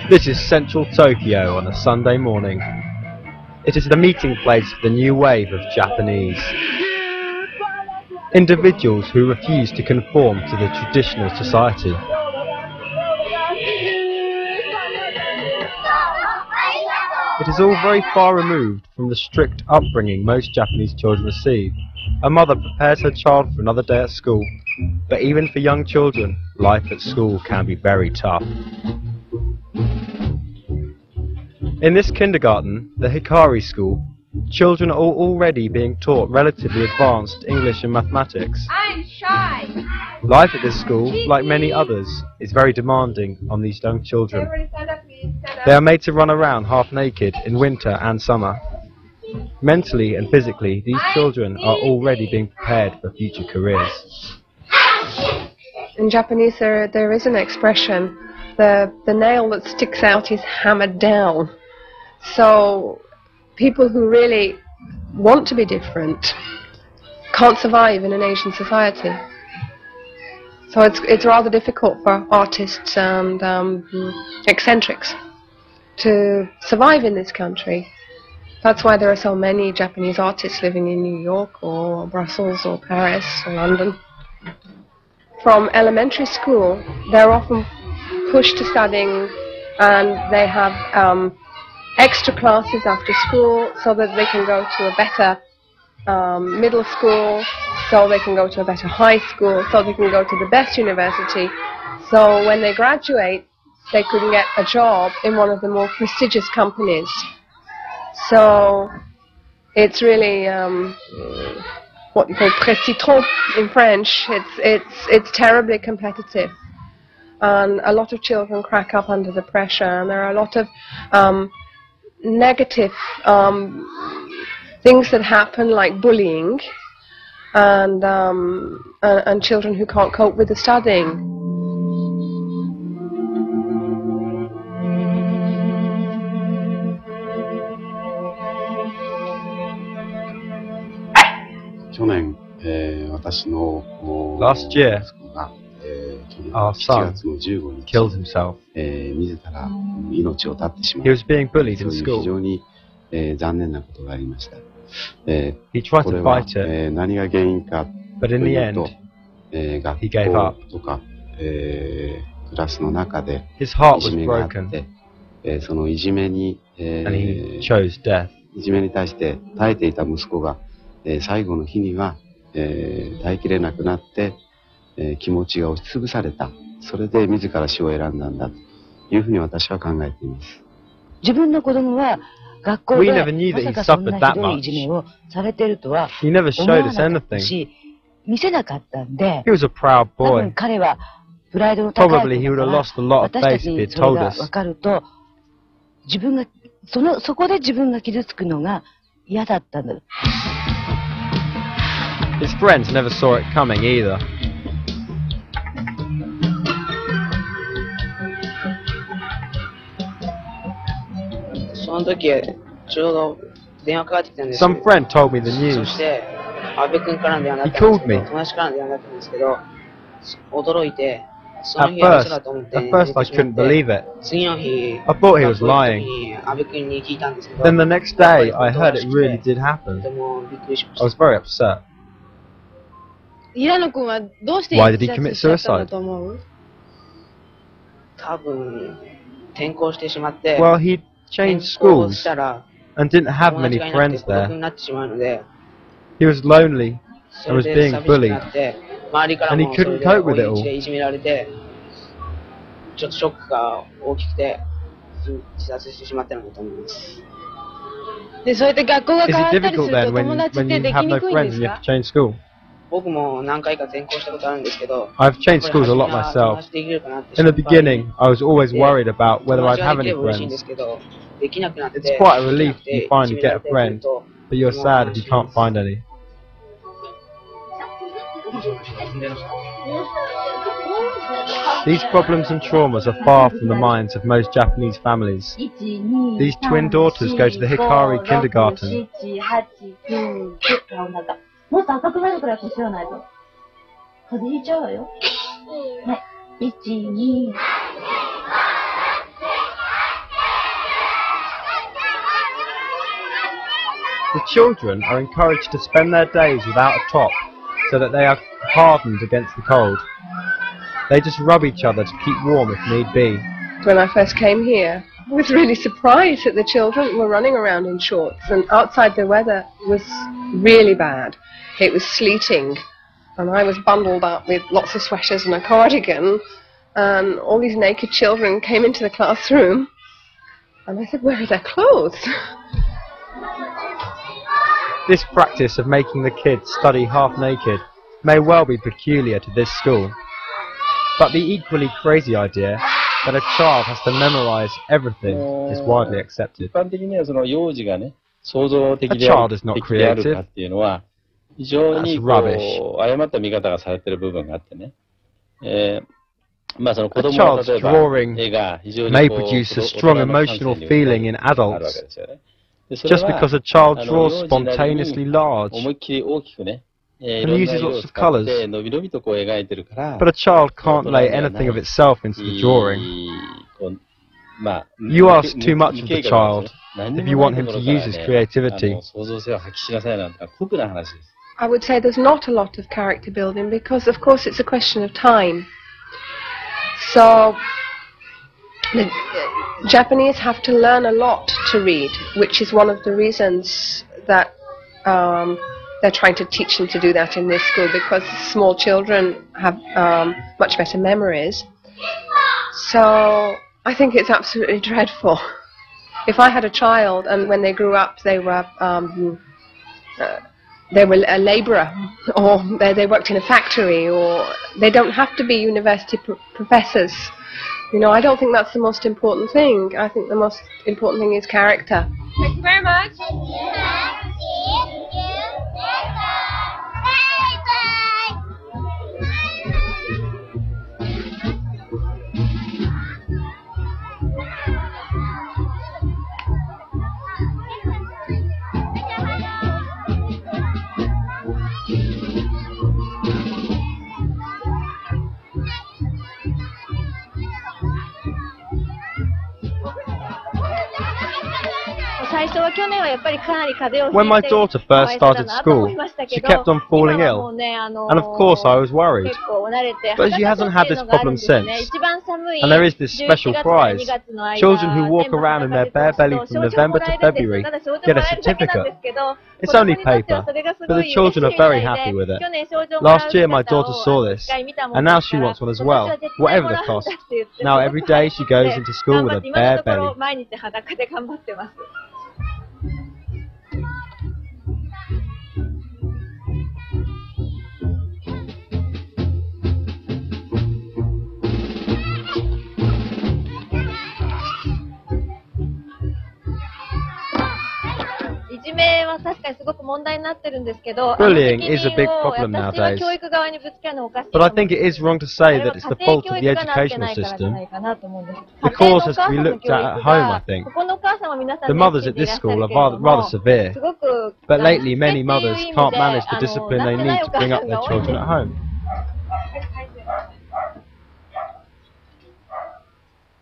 This is central Tokyo on a Sunday morning. It is the meeting place for the new wave of Japanese. Individuals who refuse to conform to the traditional society. It is all very far removed from the strict upbringing most Japanese children receive. A mother prepares her child for another day at school, but even for young children, life at school can be very tough. In this kindergarten, the Hikari school, children are already being taught relatively advanced English and mathematics. I'm shy. Life at this school, like many others, is very demanding on these young children. Everybody stand up, please. Stand up. They are made to run around half naked in winter and summer. Mentally and physically, these children are already being prepared for future careers. In Japanese there is an expression, the nail that sticks out is hammered down. So people who really want to be different can't survive in an Asian society. So it's rather difficult for artists and eccentrics to survive in this country. That's why there are so many Japanese artists living in New York or Brussels or Paris or London. From elementary school, they're often pushed to studying, and they have extra classes after school so that they can go to a better middle school, so they can go to a better high school, so they can go to the best university. So when they graduate, they could get a job in one of the more prestigious companies. So it's really what you call précitant in French. It's terribly competitive, and a lot of children crack up under the pressure, and there are a lot of negative things that happen, like bullying, and children who can't cope with the studying. Last year, our son killed himself. He was being bullied in school. He tried to fight it, but in the end, he gave up. His heart was broken, and he chose death. We never knew that he suffered that much. He never showed us anything. He was a proud boy. Probably he would have lost a lot of face if he had told us. His friends never saw it coming either. Some friend told me the news. He called me. At first I couldn't believe it. I thought he was lying. Then the next day I heard it really did happen. I was very upset. Why did he commit suicide? Well, he changed schools and didn't have many friends there. He was lonely and was being bullied, and he couldn't cope with it all. Is it difficult then when you have no friends and you have to change school? I've changed schools a lot myself. In the beginning, I was always worried about whether I'd have any friends. It's quite a relief when you finally get a friend, but you're sad if you can't find any. These problems and traumas are far from the minds of most Japanese families. These twin daughters go to the Hikari kindergarten. The children are encouraged to spend their days without a top, so that they are hardened against the cold. They just rub each other to keep warm if need be. When I first came here, I was really surprised that the children were running around in shorts, and outside the weather was really bad. It was sleeting, and I was bundled up with lots of sweaters and a cardigan, and all these naked children came into the classroom, and I said, where are their clothes? This practice of making the kids study half naked may well be peculiar to this school, but the equally crazy idea that a child has to memorize everything is widely accepted. A child is not creative. That's rubbish. A child's drawing may produce a strong emotional feeling in adults. Just because a child draws spontaneously large and uses lots of colours, but a child can't lay anything of itself into the drawing. You ask too much of the child if you want him to use his creativity. I would say there's not a lot of character building because, of course, it's a question of time. So the Japanese have to learn a lot to read, which is one of the reasons that they're trying to teach them to do that in this school, because small children have much better memories. So I think it's absolutely dreadful. If I had a child and when they grew up they were a labourer, or they worked in a factory, or they don't have to be university professors. You know, I don't think that's the most important thing. I think the most important thing is character. Thank you very much. When my daughter first started school, she kept on falling ill, and of course I was worried. But she hasn't had this problem since, and there is this special prize. Children who walk around in their bare belly from November to February get a certificate. It's only paper, but the children are very happy with it. Last year my daughter saw this, and now she wants one as well, whatever the cost. Now every day she goes into school with a bare belly. Bullying is a big problem nowadays, but I think it is wrong to say that it's the fault of the educational system. The cause has to be looked at home, I think. The mothers at this school are rather severe, but lately many mothers can't manage the discipline they need to bring up their children at home.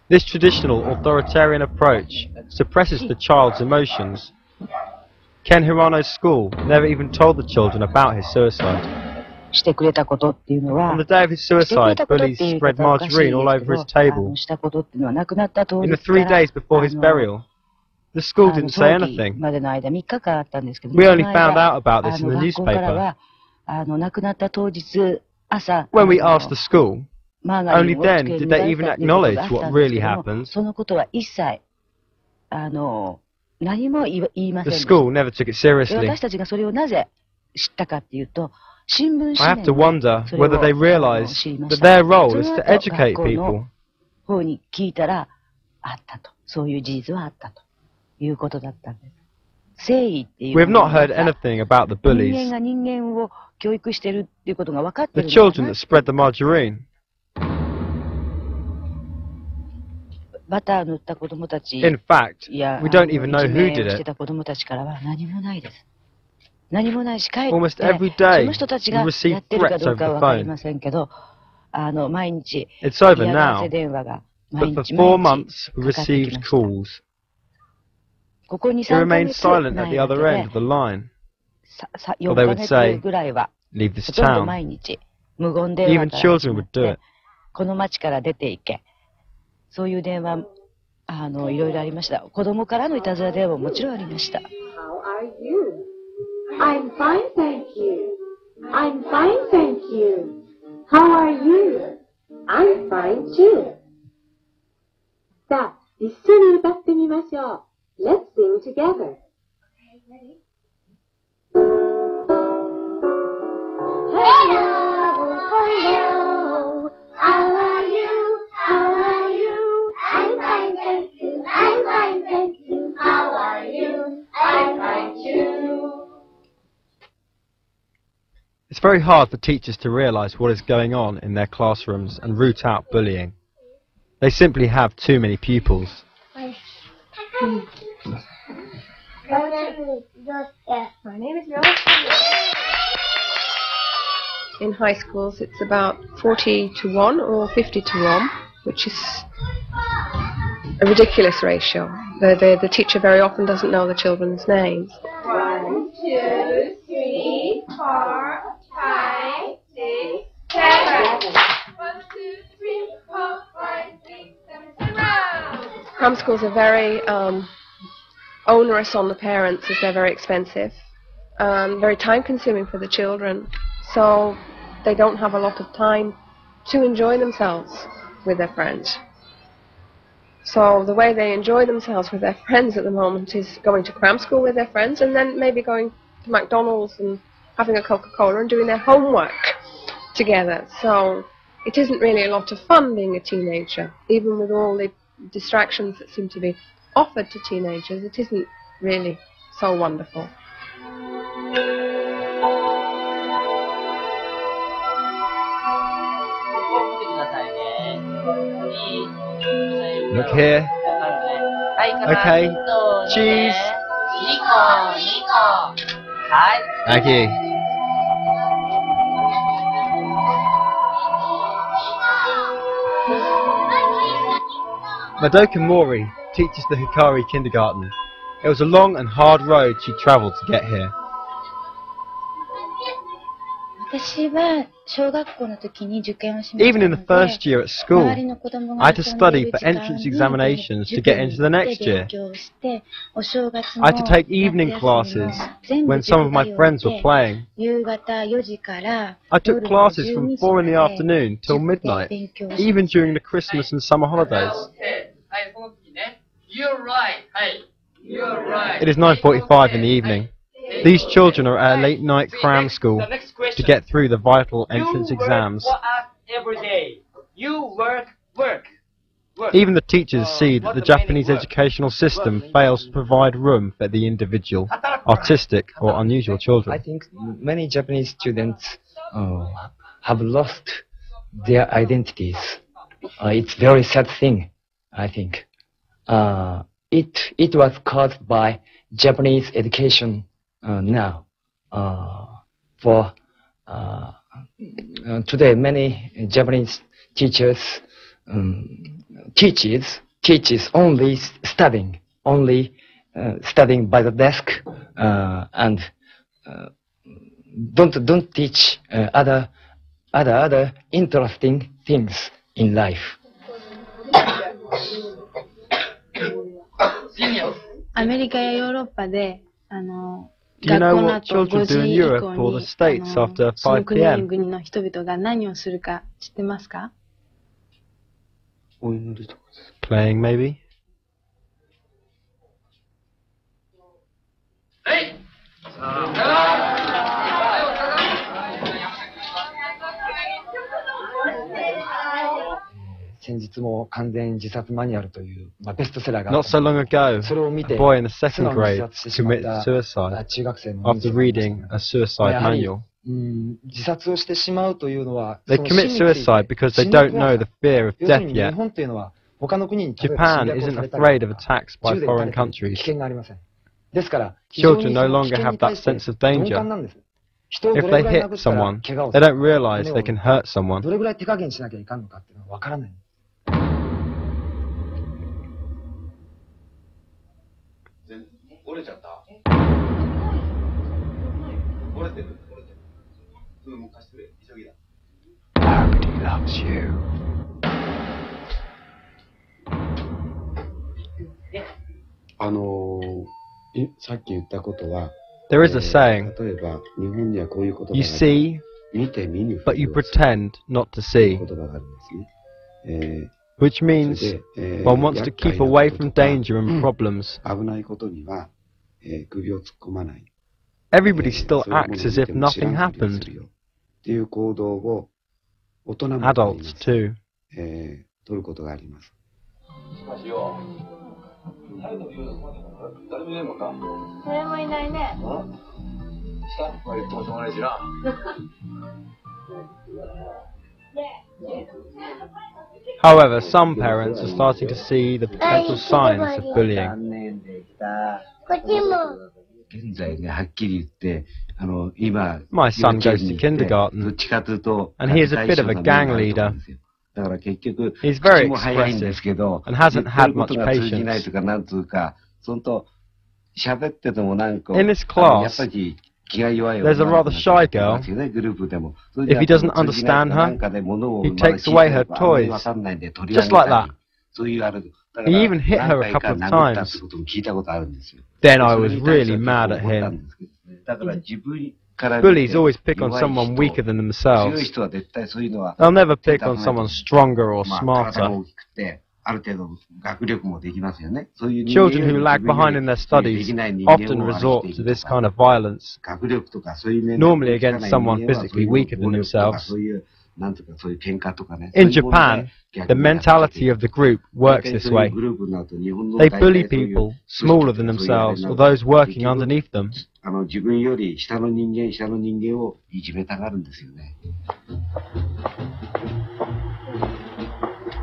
This traditional authoritarian approach suppresses the child's emotions. Ken Hirano's school never even told the children about his suicide. On the day of his suicide, bullies spread margarine all over his table. In the 3 days before his burial, the school didn't say anything. We only found out about this in the newspaper. When we asked the school, only then did they even acknowledge what really happened. The school never took it seriously. I have to wonder whether they realise that their role is to educate people. We have not heard anything about the bullies, the children that spread the margarine. In fact, we don't even know who did it. Almost every day, we receive threats over the phone. It's over now, but for 4 months we received calls. They remained silent at the other end of the line. Or they would say, leave this town. Even children would do it. この町から出ていけ。そういう電話、いろいろありました。子供からのいたずら電話ももちろんありました。How are you? I'm fine, thank you. I'm fine, thank you. How are you? I'm fine too. さあ、一緒に歌ってみましょう。Let's sing together. Hello, hello. How are you? How are you? I'm fine, thank you. I'm fine, thank you. How are you? I'm fine too. It's very hard for teachers to realise what is going on in their classrooms and root out bullying. They simply have too many pupils. My name is Youde. In high schools it's about 40-1 or 50-1, which is a ridiculous ratio. The teacher very often doesn't know the children's names. 1, 2, 3, 4, 5, 6, 7. 1, 2, 3, 4, 5, 6, 7, 7. Cram schools are very onerous on the parents as they're very expensive, very time-consuming for the children. So they don't have a lot of time to enjoy themselves with their friends. So the way they enjoy themselves with their friends at the moment is going to cram school with their friends and then maybe going to McDonald's and having a Coca-Cola and doing their homework together. So it isn't really a lot of fun being a teenager, even with all the distractions that seem to be offered to teenagers. It isn't really so wonderful. Look here. Okay. Cheese. Thank you. Madoka Mori teaches the Hikari kindergarten. It was a long and hard road she travelled to get here. Even in the first year at school, I had to study for entrance examinations to get into the next year. I had to take evening classes when some of my friends were playing. I took classes from 4 in the afternoon till midnight, even during the Christmas and summer holidays. It is 9:45 in the evening. These children are at a late-night cram school to get through the vital entrance exams. Even the teachers see that the Japanese educational system fails to provide room for the individual, artistic or unusual children. I think many Japanese students have lost their identities. It's a very sad thing, I think. It was caused by Japanese education now. For today, many Japanese teachers teaches only studying by the desk and don't teach other interesting things in life. アメリカやヨーロッパで Do you know what children do in Europe or the States after 5 p.m.? 国の人々が何をするか知ってますか? Playing, maybe? Not so long ago, a boy in the 2nd grade committed suicide after reading a suicide manual. They commit suicide because they don't know the fear of death yet. Japan isn't afraid of attacks by foreign countries. Children no longer have that sense of danger. If they hit someone, they don't realize they can hurt someone. Nobody loves you. There is a saying, you see, but you pretend not to see, which means one wants to keep away from danger and problems. Everybody still acts as if nothing happened. Adults too. However, some parents are starting to see the potential signs of bullying. My son goes to kindergarten, and he is a bit of a gang leader. He's very expressive and hasn't had much patience. In this class, there's a rather shy girl. If he doesn't understand her, he takes away her toys, just like that. He even hit her a couple of times. Then I was really mad at him. Bullies always pick on someone weaker than themselves. They'll never pick on someone stronger or smarter. Children who lag behind in their studies often resort to this kind of violence, normally against someone physically weaker than themselves. In Japan, the mentality of the group works this way. They bully people smaller than themselves or those working underneath them.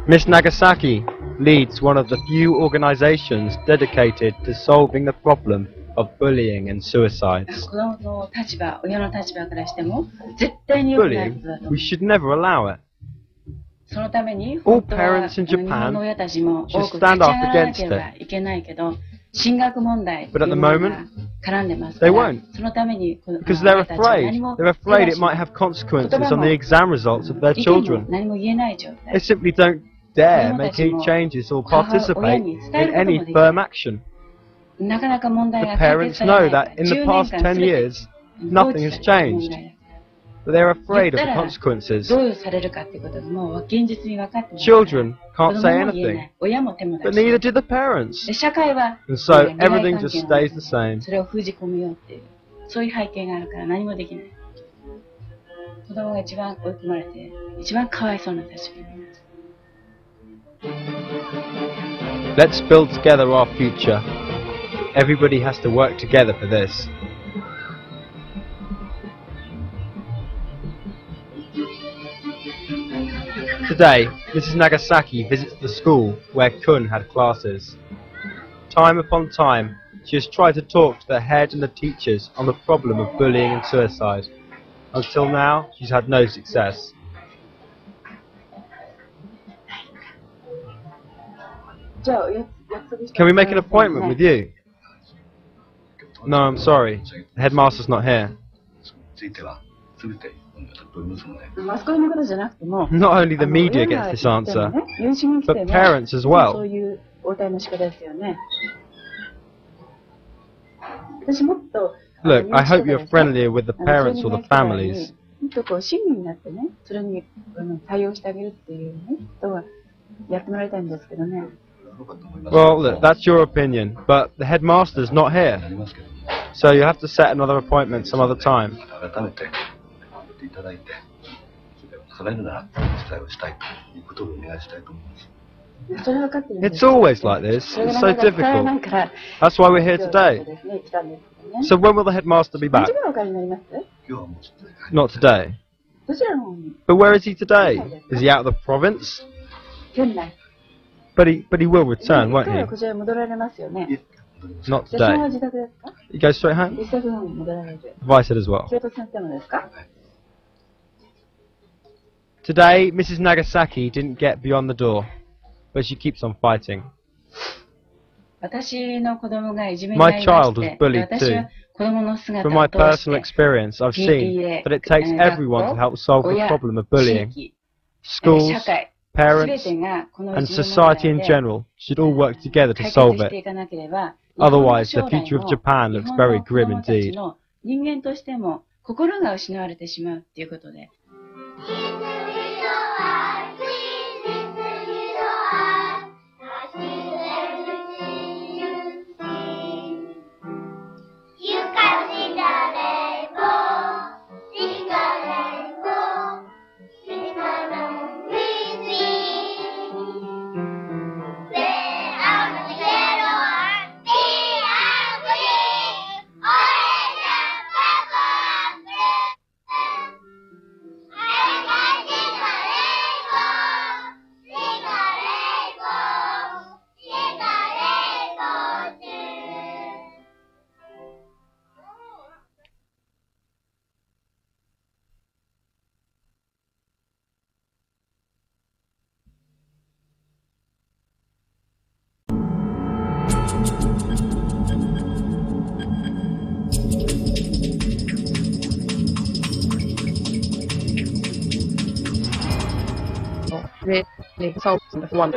Miss Nagasaki leads one of the few organizations dedicated to solving the problem of bullying and suicides. Bullying, we should never allow it. All parents in Japan should stand up against it. But at the moment, they won't, because they're afraid. They're afraid it might have consequences on the exam results of their children. They simply don't dare make any changes or participate in any firm action. The parents know that in the past 10 years, nothing has changed, but they're afraid of the consequences. Children can't say anything, but neither do the parents, and so everything just stays the same. Let's build together our future. Everybody has to work together for this. Today, Mrs. Nagasaki visits the school where Kun had classes. Time upon time, she has tried to talk to the head and the teachers on the problem of bullying and suicide. Until now, she's had no success. Can we make an appointment with you? No, I'm sorry. The headmaster's not here. Not only the media gets this answer, but parents as well. Look, I hope you're friendlier with the parents or the families. Well, look, that's your opinion, but the headmaster's not here. So you have to set another appointment some other time. It's always like this. It's so difficult. That's why we're here today. So when will the headmaster be back? Not today. But where is he today? Is he out of the province? But he will return, won't 彼は he? こちらに戻られますよね。 Not 写真は today. 自宅ですか？ He goes straight home? 自宅の方に戻られる。 Vice as well. 京都先生もですか？ Today, Mrs. Nagasaki didn't get beyond the door, but she keeps on fighting. 私の子供がいじめに遭 My いま child し was て、 bullied 私は子供の姿 From my を通し personal て、 experience, I've seen that it takes everyone to help solve the problem of 地 bullying. 域、 Schools, 社会、すべ parents, てがこのい and じめ問 society in 題で general should all work together to 解 solve 決して it. いかなければ、日本の Otherwise, the 将来 future of の Japan 日 looks 本 very の子 grim 供たち indeed. の人間としても心が失われてしまうっていうことで、really solves the one.